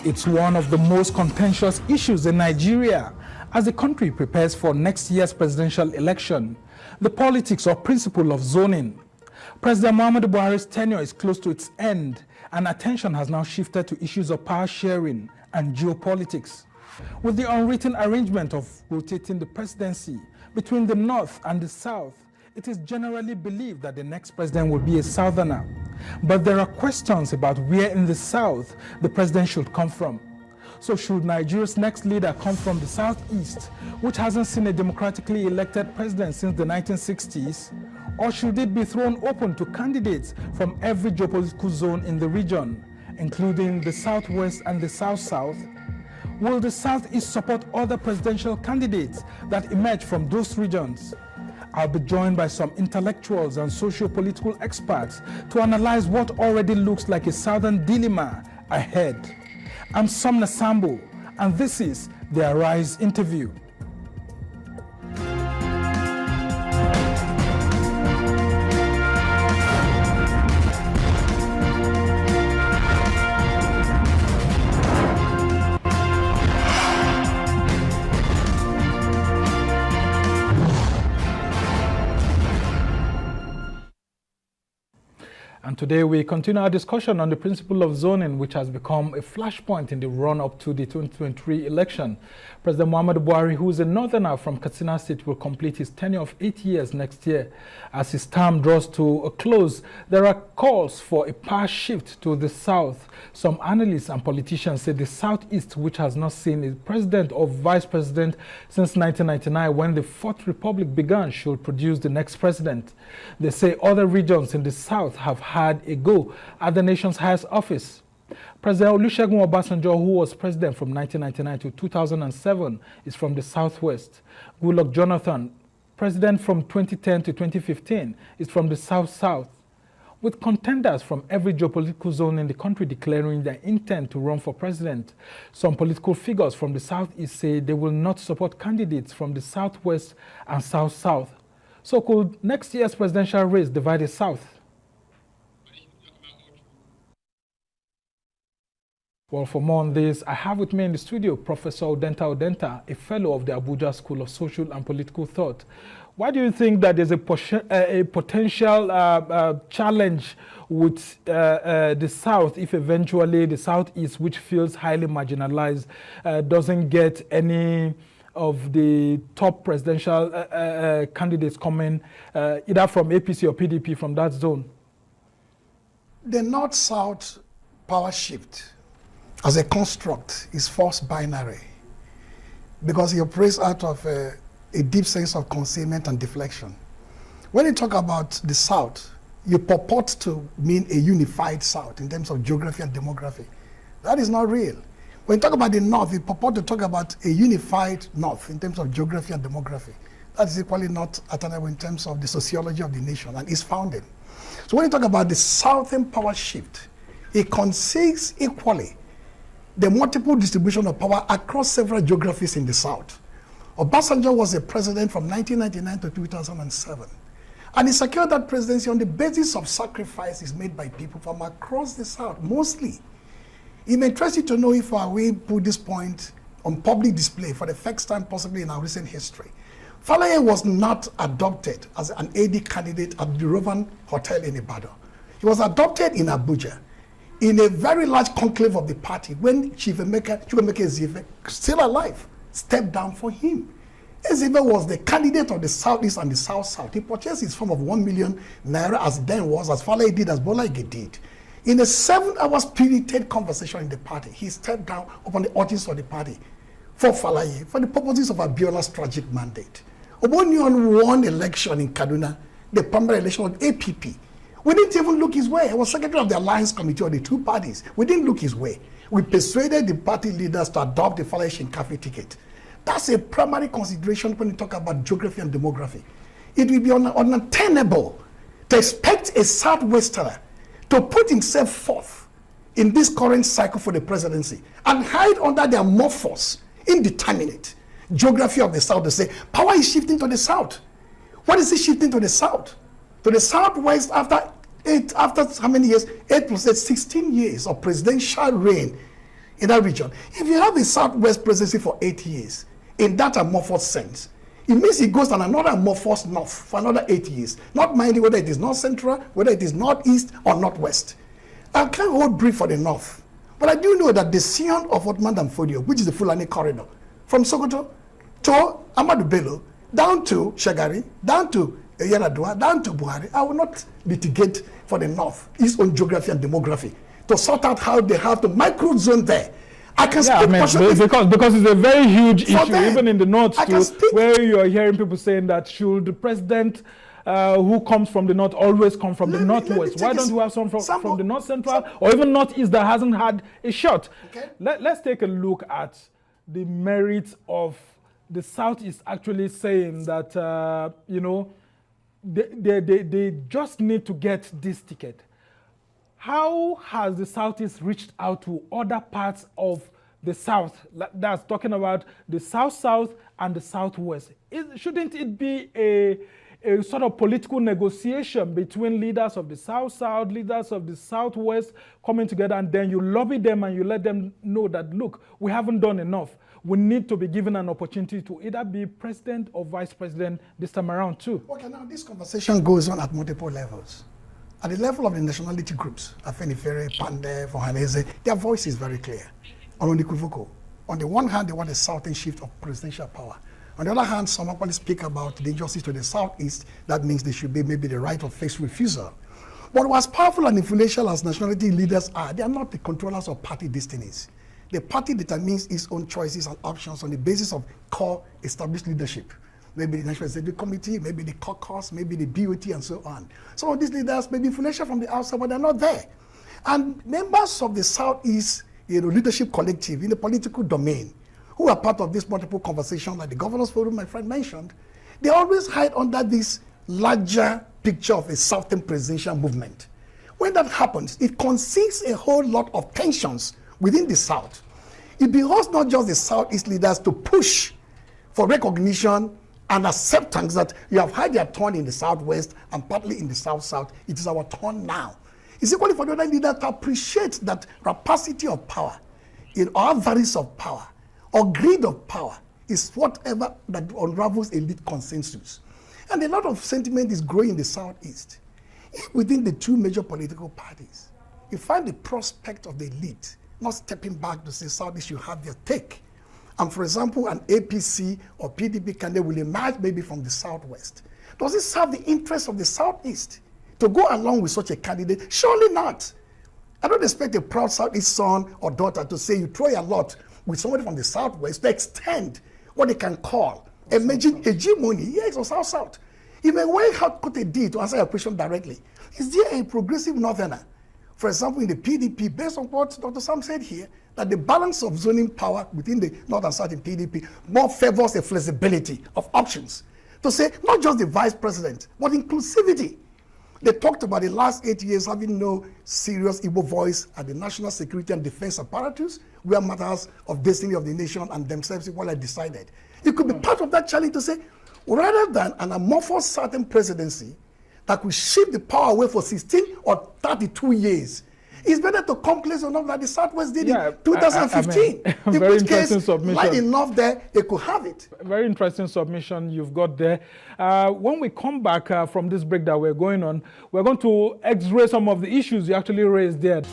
It's one of the most contentious issues in Nigeria as the country prepares for next year's presidential election, the politics or principle of zoning. President Muhammadu Buhari's tenure is close to its end, and attention has now shifted to issues of power sharing and geopolitics. With the unwritten arrangement of rotating the presidency between the North and the South, it is generally believed that the next president will be a Southerner. But there are questions about where in the South the president should come from. So should Nigeria's next leader come from the Southeast, which hasn't seen a democratically elected president since the 1960s? Or should it be thrown open to candidates from every geopolitical zone in the region, including the Southwest and the South-South? Will the Southeast support other presidential candidates that emerge from those regions? I'll be joined by some intellectuals and socio-political experts to analyze what already looks like a Southern dilemma ahead. I'm Somna Sambo, and this is the Arise interview. And today we continue our discussion on the principle of zoning, which has become a flashpoint in the run-up to the 2023 election. President Muhammadu Buhari, who is a northerner from Katsina State, will complete his tenure of 8 years next year. As his term draws to a close, there are calls for a power shift to the South. Some analysts and politicians say the Southeast, which has not seen a president or vice president since 1999, when the Fourth Republic began, should produce the next president. They say other regions in the South have had a go at the nation's highest office. President Olusegun Obasanjo, who was president from 1999 to 2007, is from the Southwest. Goodluck Jonathan, president from 2010 to 2015, is from the South-South. With contenders from every geopolitical zone in the country declaring their intent to run for president, some political figures from the Southeast say they will not support candidates from the Southwest and South-South. So could next year's presidential race divide the South? Well, for more on this, I have with me in the studio Professor Udenta, a fellow of the Abuja School of Social and Political Thought. Why do you think that there's a potential challenge with the South if eventually the Southeast, which feels highly marginalized, doesn't get any of the top presidential candidates coming either from APC or PDP from that zone? The North-South power shift as a construct is false binary because it operates out of a deep sense of concealment and deflection. When you talk about the South, you purport to mean a unified South in terms of geography and demography. That is not real. When you talk about the North, you purport to talk about a unified North in terms of geography and demography. That is equally not attainable in terms of the sociology of the nation and its founding. So when you talk about the Southern power shift, it conceals equally the multiple distribution of power across several geographies in the South. Obasanjo was a president from 1999 to 2007. And he secured that presidency on the basis of sacrifices made by people from across the South, mostly. It may interest you to know if we put this point on public display for the first time possibly in our recent history. Falaye was not adopted as an AD candidate at the Rovan Hotel in Ibadan. He was adopted in Abuja, in a very large conclave of the party, when Chief Emeka Ezife, still alive, stepped down for him. Ezife was the candidate of the Southeast and the South-South. He purchased his form of 1 million naira as it then was, as Falaye did, as Bola Ige did. In a 7-hour spirited conversation in the party, he stepped down upon the audience of the party for Falaye, for the purposes of Abiola's tragic mandate. Obonion won election in Kaduna, the primary election of APP. We didn't even look his way. He was secretary of the Alliance Committee of the two parties. We didn't look his way. We persuaded the party leaders to adopt the Falaye Shinkafi ticket. That's a primary consideration when you talk about geography and demography. It will be unattainable to expect a Southwesterner to put himself forth in this current cycle for the presidency and hide under the amorphous, indeterminate geography of the South to say, power is shifting to the South. What is it shifting to the South? To the Southwest after how many years? 8 plus 8, 16 years of presidential reign in that region. If you have a Southwest presidency for 8 years, in that amorphous sense, it means it goes on another amorphous north for another 8 years, not minding whether it is north central, whether it is northeast or northwest. I can't hold brief for the north, but I do know that the Sion of Ottoman Danfodio, which is the Fulani corridor, from Sokoto to Amadou Bello, down to Shagari, down to Yaradua, down to Buhari, I will not litigate for the north, its own geography and demography, to sort out how they have the micro zone there. I can speak because it's a very huge issue, them. Even in the north too, where you are hearing people saying that should the president who comes from the north always come from the northwest? Why don't we have some from the north central or even northeast that hasn't had a shot? Okay. Let's take a look at the merits of the southeast actually saying that they just need to get this ticket. How has the Southeast reached out to other parts of the South? That's talking about the South-South and the Southwest. Shouldn't it be a sort of political negotiation between leaders of the South-South, leaders of the Southwest coming together, and then you lobby them and you let them know that, look, we haven't done enough. We need to be given an opportunity to either be president or vice president this time around too. Okay, now this conversation goes on at multiple levels. At the level of the nationality groups, Afenifere, Pande, Fohanese, their voice is very clear. Unequivocal. On the one hand, they want a southern shift of presidential power. On the other hand, some actually speak about the injustice to the southeast. That means there should be maybe the right of first refusal. But as powerful and influential as nationality leaders are, they are not the controllers of party destinies. The party determines its own choices and options on the basis of core established leadership. Maybe the National Executive Committee, maybe the caucus, maybe the BOT, and so on. Some of these leaders may be influential from the outside, but they're not there. And members of the Southeast leadership collective in the political domain, who are part of this multiple conversation, like the Governors Forum my friend mentioned, they always hide under this larger picture of a Southern presidential movement. When that happens, it conceals a whole lot of tensions within the South. It behoves not just the Southeast leaders to push for recognition and acceptance that you have had your turn in the Southwest and partly in the South-South. It is our turn now. It's equally for the other leaders to appreciate that rapacity of power, or avarice of power, or greed of power is whatever that unravels elite consensus. And a lot of sentiment is growing in the Southeast. Within the two major political parties, you find the prospect of the elite not stepping back to say Southeast should have their take. And for example, an APC or PDP candidate will emerge maybe from the Southwest. Does it serve the interests of the Southeast to go along with such a candidate? Surely not. I don't expect a proud Southeast son or daughter to say you throw a lot with somebody from the Southwest to extend what they can call emerging hegemony. Yes, or South-South. You may well have put a D to answer your question directly. Is there a progressive northerner, for example, in the PDP, based on what Dr. Sam said here, that the balance of zoning power within the North and South in PDP more favors the flexibility of options to say not just the vice president, but inclusivity. They talked about the last 8 years having no serious Igbo voice at the national security and defense apparatus, where matters of destiny of the nation and themselves equally decided. It could be part of that challenge to say, rather than an amorphous Southern presidency that could shift the power away for 16 or 32 years, it's better to come place enough like the Southwest did in 2015. In very which interesting case, submission. light enough there, they could have it. Very interesting submission you've got there. When we come back from this break that we're going on, we're going to x-ray some of the issues you actually raised there.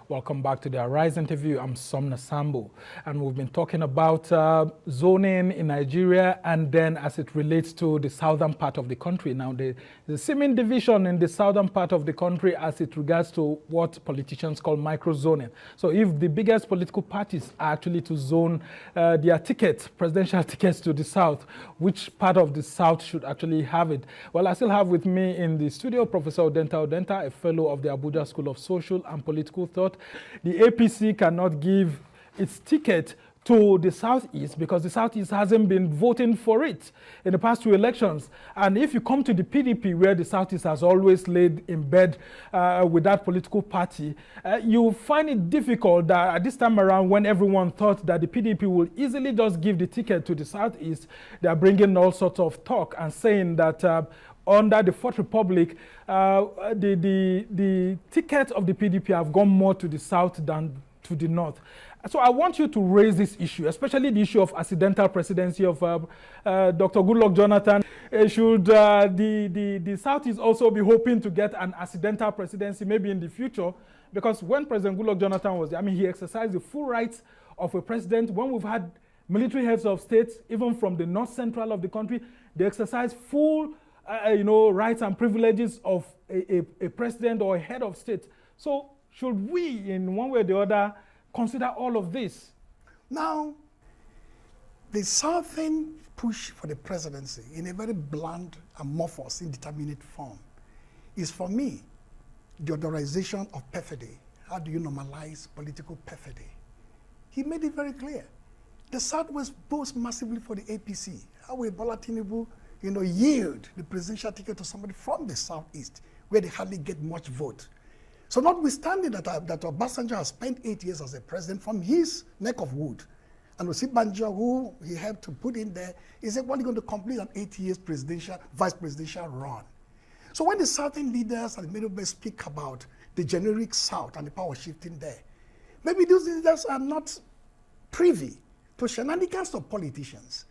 Welcome back to the Arise interview. I'm Somna Sambo, and we've been talking about zoning in Nigeria and then as it relates to the southern part of the country. Now, the seeming division in the southern part of the country as it regards to what politicians call micro-zoning. So if the biggest political parties are actually to zone their tickets, presidential tickets to the south, which part of the south should actually have it? Well, I still have with me in the studio Professor Udenta, a fellow of the Abuja School of Social and Political Thought. The APC cannot give its ticket to the Southeast because the Southeast hasn't been voting for it in the past 2 elections. And if you come to the PDP, where the Southeast has always laid in bed with that political party, you find it difficult that at this time around, when everyone thought that the PDP will easily just give the ticket to the Southeast, they are bringing all sorts of talk and saying that under the Fourth Republic, the tickets of the PDP have gone more to the South than to the North. So I want you to raise this issue, especially the issue of accidental presidency of Dr. Goodluck Jonathan. Should the Southeast also be hoping to get an accidental presidency maybe in the future? Because when President Goodluck Jonathan was there, I mean, he exercised the full rights of a president. When we've had military heads of states, even from the north central of the country, they exercise full rights and privileges of a president or a head of state. So should we, in one way or the other, consider all of this? Now, the Southern push for the presidency in a very bland, amorphous, indeterminate form is, for me, the authorization of perfidy. How do you normalize political perfidy? He made it very clear. The Southwest boasts massively for the APC. How will Bola Tinubu, yield the presidential ticket to somebody from the Southeast, where they hardly get much vote? So notwithstanding that Obasanjo has spent 8 years as a president from his neck of wood, and Osibanjo, who he helped to put in there, is only going to complete an 8 years vice presidential run. So when the Southern leaders and the middle speak about the generic South and the power shifting there, maybe those leaders are not privy to shenanigans of politicians.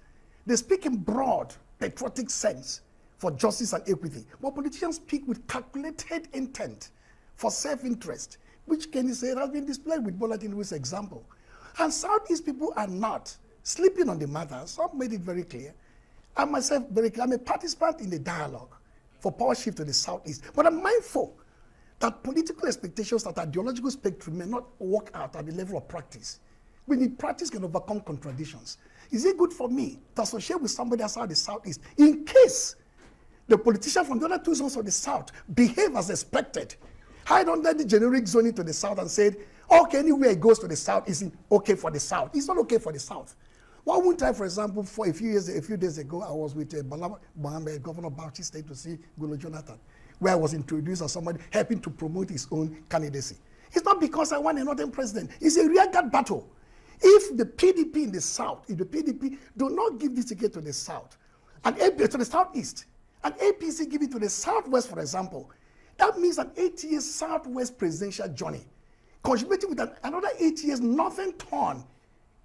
They speak in broad, patriotic sense for justice and equity, but politicians speak with calculated intent for self-interest, which can you say has been displayed with Bola Tinubu's example. And Southeast people are not sleeping on the matter. Some made it very clear. I myself very clear. I'm a participant in the dialogue for power shift to the Southeast. But I'm mindful that political expectations that ideological spectrum may not work out at the level of practice. We need practice can overcome contradictions. Is it good for me to associate with somebody outside the Southeast in case the politician from the other two zones of the South behave as expected, hide under the generic zoning to the South and said, okay, anywhere it goes to the South isn't okay for the South. It's not okay for the South. Why wouldn't I, for example, for a few days ago, I was with Bala Mohammed, governor of Bauchi State, to see Goodluck Jonathan, where I was introduced as somebody helping to promote his own candidacy. It's not because I want a northern president. It's a rearguard battle. If the PDP in the South, if the PDP do not give this ticket to the South, and to the Southeast, and APC give it to the Southwest, for example, that means an 8 years Southwest presidential journey, contributing with another 8 years northern turn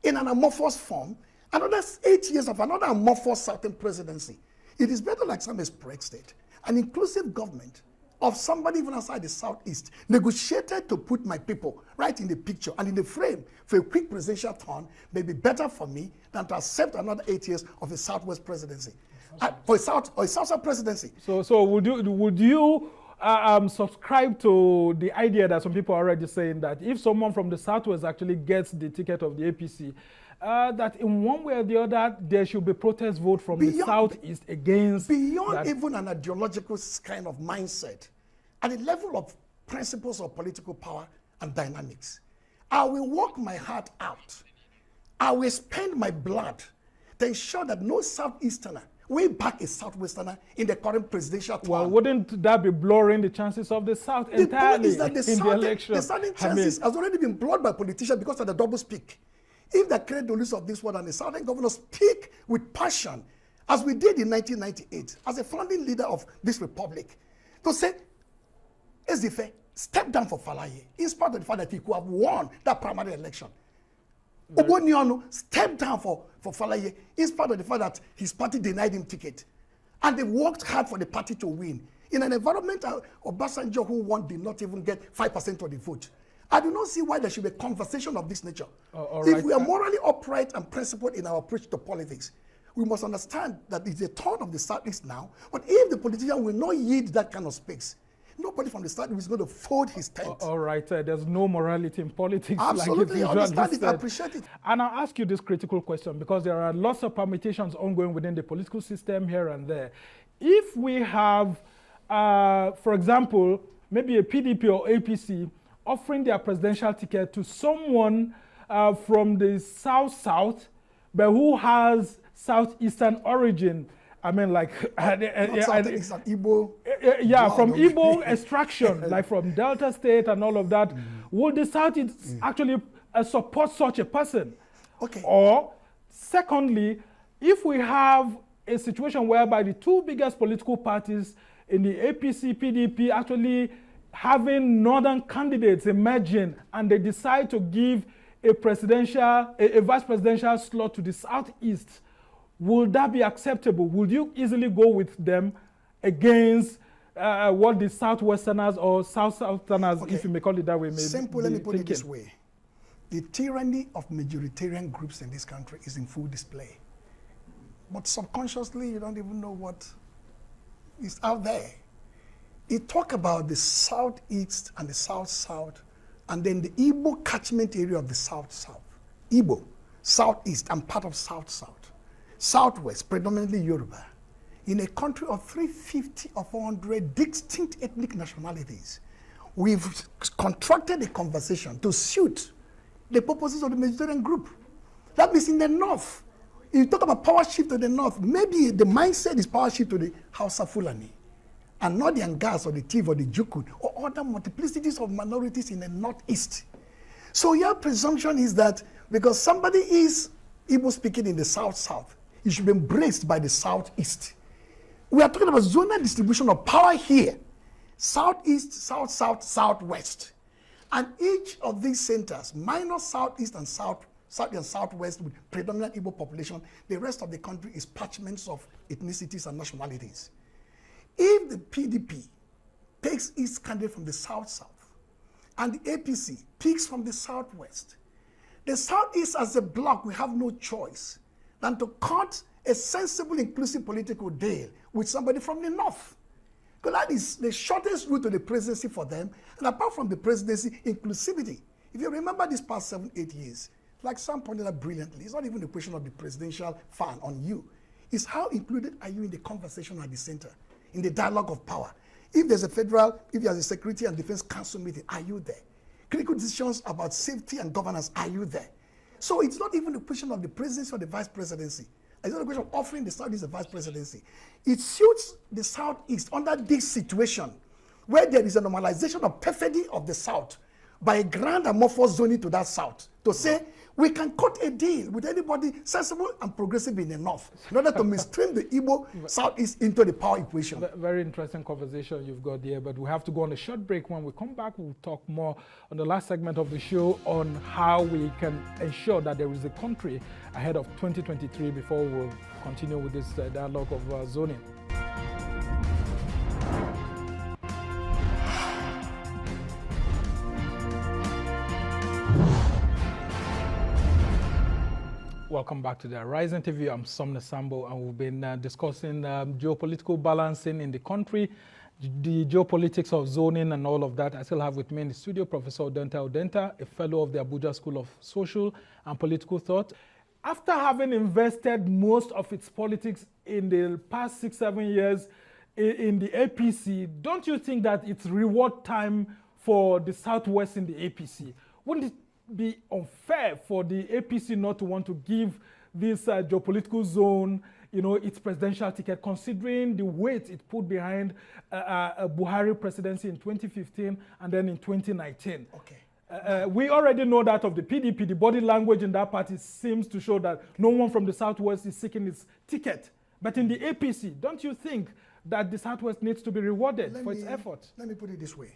in an amorphous form, another 8 years of another amorphous Southern presidency. It is better like some spread state, an inclusive government of somebody even outside the Southeast, negotiated to put my people right in the picture and in the frame for a quick presidential turn may be better for me than to accept another 8 years of a Southwest presidency, for a South presidency. So would you subscribe to the idea that some people are already saying that if someone from the Southwest actually gets the ticket of the APC, that in one way or the other, there should be protest vote from the Southeast against... Beyond even an ideological kind of mindset, at the level of principles of political power and dynamics, I will work my heart out. I will spend my blood to ensure that no Southeasterner will back a Southwesterner in the current presidential term. Well, wouldn't that be blurring the chances of the South entirely in the election? The Southern chances has already been blurred by politicians because of the double speak. If the credulous of this world and the Southern governors speak with passion, as we did in 1998, as a founding leader of this republic, to say, Ezife, step down for Falaye, in spite of the fact that he could have won that primary election. Oboniano stepped down for Falaye, in spite of the fact that his party denied him ticket. And they worked hard for the party to win. In an environment, Obasanjo, who won, did not even get 5% of the vote. I do not see why there should be a conversation of this nature. If we are morally upright and principled in our approach to politics, we must understand that it's a turn of the Southeast now. But if the politician will not yield that kind of space, nobody from the Southeast is going to fold his tent. All right, there's no morality in politics. Absolutely, like I understand it, I appreciate it. And I'll ask you this critical question because there are lots of permutations ongoing within the political system here and there. If we have, for example, maybe a PDP or APC offering their presidential ticket to someone from the south, but who has southeastern origin. I mean, like, it's an Igbo. Yeah, from Igbo extraction, like from Delta State and all of that. Would the South actually support such a person? Okay. Or, secondly, if we have a situation whereby the two biggest political parties in the APC, PDP actually having northern candidates emerging, and they decide to give a vice presidential slot to the southeast, will that be acceptable? Would you easily go with them against what the southwesterners or southerners, if you may call it that way, may Simple, be let me put thinking? it this way. The tyranny of majoritarian groups in this country is in full display. But subconsciously, you don't even know what is out there. You talk about the southeast and the south-south, and then the Igbo catchment area of the south-south. Igbo, southeast, and part of south-south. Southwest, predominantly Yoruba. In a country of 350 or 400 distinct ethnic nationalities, we've contracted a conversation to suit the purposes of the Mediterranean group. That means in the north, if you talk about power shift to the north, maybe the mindset is power shift to the Hausa Fulani, and not the Angas or the Tiv or the Jukun or other multiplicities of minorities in the northeast. So your presumption is that because somebody is Igbo speaking in the south-south, he should be embraced by the southeast. We are talking about zonal distribution of power here. Southeast, south-south, southwest. And each of these centers, minus southeast and south and southwest with predominant Igbo population, the rest of the country is parchments of ethnicities and nationalities. If the PDP takes its candidate from the south-south and the APC picks from the southwest, the southeast as a bloc will have no choice than to cut a sensible, inclusive political deal with somebody from the north. Because that is the shortest route to the presidency for them. And apart from the presidency, inclusivity. If you remember these past 7-8 years, like Sam pointed out brilliantly, it's not even a question of the presidential fan on you. It's how included are you in the conversation at the center, in the dialogue of power. If there's if there's a Security and Defense Council meeting, are you there? Critical decisions about safety and governance, are you there? So it's not even a question of the presidency or the vice presidency. It's not a question of offering the Southeast a vice presidency. It suits the Southeast under this situation where there is a normalization of perfidy of the South by a grand amorphous zoning to that South to say we can cut a deal with anybody sensible and progressive in the North in order to mainstream the Igbo Southeast into the power equation. Very interesting conversation you've got here, but we have to go on a short break. When we come back, we'll talk more on the last segment of the show on how we can ensure that there is a country ahead of 2023 before we'll continue with this dialogue of zoning. Welcome back to the AriseTV. I'm Somna Sambo, and we've been discussing geopolitical balancing in the country, the geopolitics of zoning and all of that. I still have with me in the studio Professor Udenta, a fellow of the Abuja School of Social and Political Thought. After having invested most of its politics in the past 6-7 years in the APC, don't you think that it's reward time for the Southwest in the APC? Wouldn't it be unfair for the APC not to want to give this geopolitical zone, its presidential ticket, considering the weight it put behind a Buhari presidency in 2015 and then in 2019? Okay. We already know that of the PDP, the body language in that party seems to show that no one from the Southwest is seeking its ticket. But in the APC, don't you think that the Southwest needs to be rewarded for its efforts? Let me put it this way.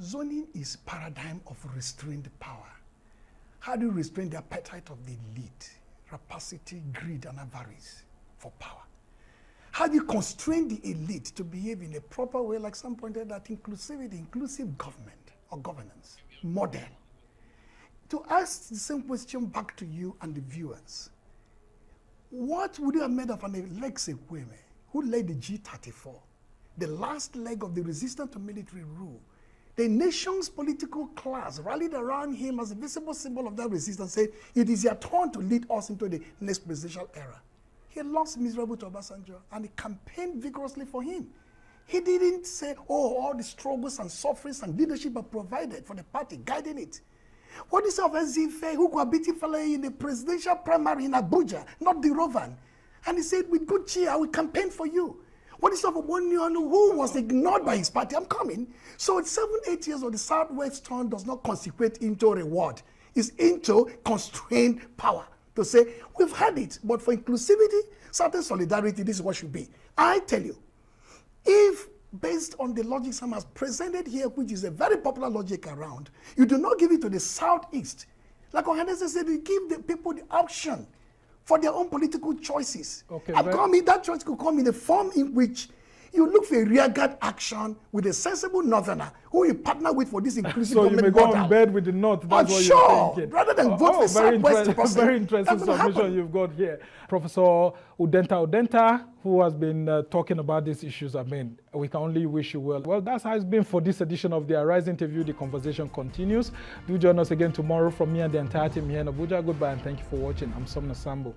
Zoning is paradigm of restrained power. How do you restrain the appetite of the elite, rapacity, greed, and avarice for power? How do you constrain the elite to behave in a proper way, like some pointed out, inclusivity, inclusive government or governance, model? To ask the same question back to you and the viewers, what would you have made of an Alex Ekweme who led the G34, the last leg of the resistance to military rule? The nation's political class rallied around him as a visible symbol of that resistance, saying, it is your turn to lead us into the next presidential era. He lost miserable to Obasanjo, and he campaigned vigorously for him. He didn't say, all the struggles and sufferings and leadership are provided for the party, guiding it. What is of Ezife, who got beaten in the presidential primary in Abuja, not the Rovan? And he said, with good cheer, I will campaign for you. What is of Obonionu, who was ignored by his party? I'm coming. So it's 7-8 years of the Southwest turn does not consecrate into reward. It's into constrained power. To say, we've had it, but for inclusivity, certain solidarity, this is what should be. I tell you, if based on the logic some has presented here, which is a very popular logic around, you do not give it to the Southeast. Like Ohanese said, you give the people the option for their own political choices. Okay, that choice could come in a form in which you look for a rearguard action with a sensible northerner who you partner with for this inclusive so government. So you may go in bed with the North, that's what you're thinking. Rather than vote for Southwest person. Very interesting submission you've got here. Professor Udenta, who has been talking about these issues, we can only wish you well. Well, that's how it's been for this edition of the AriseTV. The conversation continues. Do join us again tomorrow from me and the entire team here in Abuja. Goodbye and thank you for watching. I'm Somna Sambo.